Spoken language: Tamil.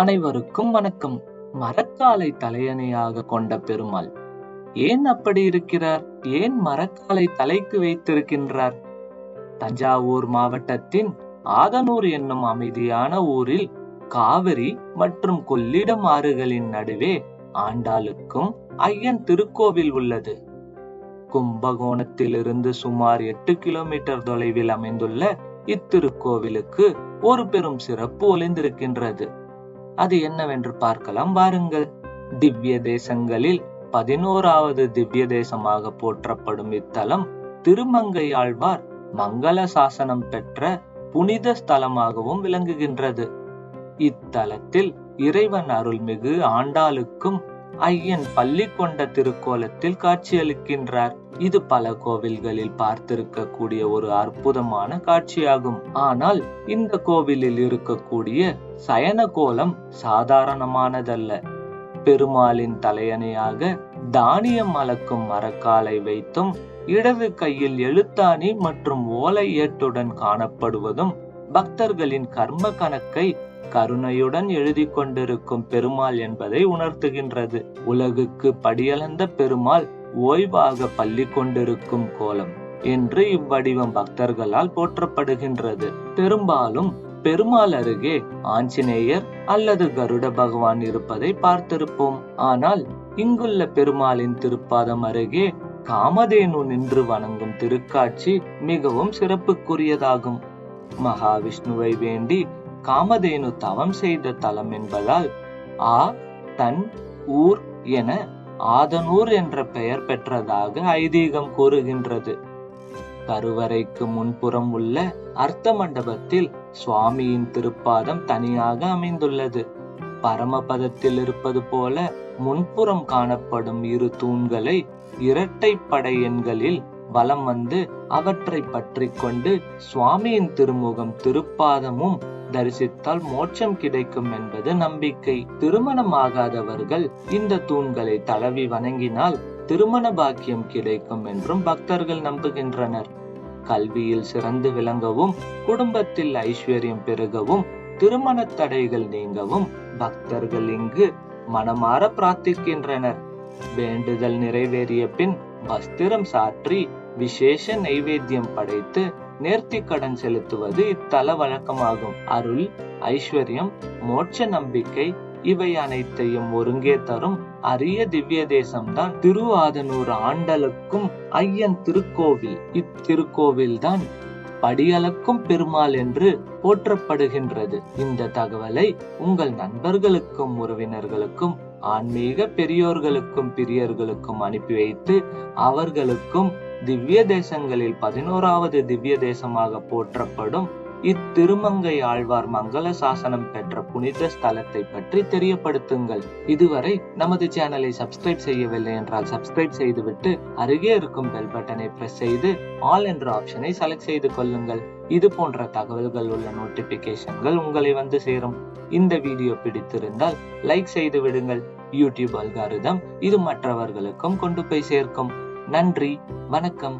அனைவருக்கும் வணக்கம். மரக்காலை தலையணையாக கொண்ட பெருமாள் ஏன் அப்படி இருக்கிறார்? ஏன் மரக்காலை தலைக்கு வைத்திருக்கின்றார்? தஞ்சாவூர் மாவட்டத்தின் ஆதனூர் என்னும் அமைதியான ஊரில் காவிரி மற்றும் கொள்ளிடம் ஆறுகளின் நடுவே ஆண்டாளுக்கும் ஐயன் திருக்கோவில் உள்ளது. கும்பகோணத்திலிருந்து சுமார் 8 கிலோமீட்டர் தொலைவில் அமைந்துள்ள இத்திருக்கோவிலுக்கு ஒரு பெரும் சிறப்பு ஒளிந்திருக்கின்றது. அது என்னவென்று பார்க்கலாம் வாருங்கள். திவ்ய தேசங்களில் 11வது திவ்ய தேசமாக போற்றப்படும் இத்தலம் திருமங்கையாழ்வார் மங்கள சாசனம் பெற்ற புனித ஸ்தலமாகவும் விளங்குகின்றது. இத்தலத்தில் இறைவன் அருள்மிகு ஆண்டாளுக்கும் ஐயன் பள்ளி கொண்ட திருக்கோலத்தில் காட்சியளிக்கின்றார். இது பல கோவில்களில் பார்த்திருக்கக்கூடிய ஒரு அற்புதமான காட்சியாகும். ஆனால் இந்த கோவிலில் இருக்கக்கூடிய சயன கோலம் சாதாரணமானதல்ல. பெருமாளின் தலையணையாக தானியம் அளக்கும் மரக்காலை வைத்தும் இடது கையில் எழுத்தாணி மற்றும் ஓலை ஏட்டுடன் காணப்படுவதும் பக்தர்களின் கர்ம கணக்கை கருணையுடன் எழுதி கொண்டிருக்கும் பெருமாள் என்பதை உணர்த்துகின்றது. உலகுக்கு படியளந்த பெருமாள் ஓய்வாக பள்ளி கொண்டிருக்கும் கோலம் என்று இவ்வடிவம் பக்தர்களால் போற்றப்படுகின்றது. பெரும்பாலும் பெருமாள் அருகே ஆஞ்சநேயர் அல்லது கருட பகவான் இருப்பதை பார்த்திருப்போம். ஆனால் இங்குள்ள பெருமாளின் திருப்பாதம் அருகே காமதேனு நின்று வணங்கும் திருக்காட்சி மிகவும் சிறப்புக்குரியதாகும். மகாவிஷ்ணுவை வேண்டி காமதேனு தவம் செய்த தலம் என்பதால் தன் ஊர் என ஆதனூர் என்ற பெயர் பெற்றதாக ஐதீகம் கூறுகின்றது. கருவறைக்கு முன்புறம் உள்ள அர்த்த மண்டபத்தில் சுவாமியின் திருப்பாதம் தனியாக அமைந்துள்ளது. பரமபதத்தில் இருப்பது போல முன்புறம் காணப்படும் இரு தூண்களை இரட்டைப்படை எண்களில் வலம் வந்து அவற்றை பற்றி கொண்டு சுவாமியின் திருமுகம் திருப்பாதமும் தரிசித்தால் மோட்சம் கிடைக்கும் என்பது நம்பிக்கை. திருமணமாகாதவர்கள் இந்த தூண்களை தடவி வணங்கினால் திருமண பாக்கியம் கிடைக்கும் என்றும் பக்தர்கள் நம்புகின்றனர். கல்வியில் சிறந்து விளங்கவும் குடும்பத்தில் ஐஸ்வர்யம் பெருகவும் திருமண தடைகள் நீங்கவும் பக்தர்கள் இங்கு மனமாற பிரார்த்திக்கின்றனர். வேண்டுதல் நிறைவேறிய பின் வஸ்திரம் சாற்றி விசேஷ நைவேத்தியம் படைத்து நேர்த்தி கடன் செலுத்துவது இத்தல வழக்கமாகும். அருள், ஐஸ்வர்யம், மோட்ச நம்பிக்கை இவை அனைத்தையும் ஒருங்கே தரும் அரிய திவ்ய தேசம்தான் திருஆதனூர் ஆண்டலுக்கும் ஐயன் திருக்கோவில். இத்திருக்கோவில் தான் படியளக்கும் பெருமாள் என்று போற்றப்படுகின்றது. இந்த தகவலை உங்கள் நண்பர்களுக்கும் உறவினர்களுக்கும் ஆன்மீக பெரியோர்களுக்கும் பிரியர்களுக்கும் அனுப்பி வைத்து அவர்களுக்கும் திவ்ய தேசங்களில் 11வது திவ்ய தேசமாக போற்றப்படும் இத்திருமங்கை ஆழ்வார் மங்கள சாசனம் பெற்ற புனித ஸ்தலத்தை பற்றி தெரியப்படுத்துங்கள். இதுவரை நமது சேனலை சப்ஸ்கிரைப் செய்யவில்லை என்றால் சப்ஸ்கிரைப் செய்துவிட்டு அருகே இருக்கும் பெல் பட்டனை பிரஸ் செய்து ஆல் என்ற ஆப்ஷனை செலக்ட் செய்து கொள்ளுங்கள். இது போன்ற தகவல்கள் உள்ள நோட்டிபிகேஷன்கள் உங்களை வந்து சேரும். இந்த வீடியோ பிடித்திருந்தால் லைக் செய்து விடுங்கள். யூடியூப் அல்காரிதம் இது மற்றவர்களுக்கும் கொண்டு போய் சேர்க்கும். நன்றி, வணக்கம்.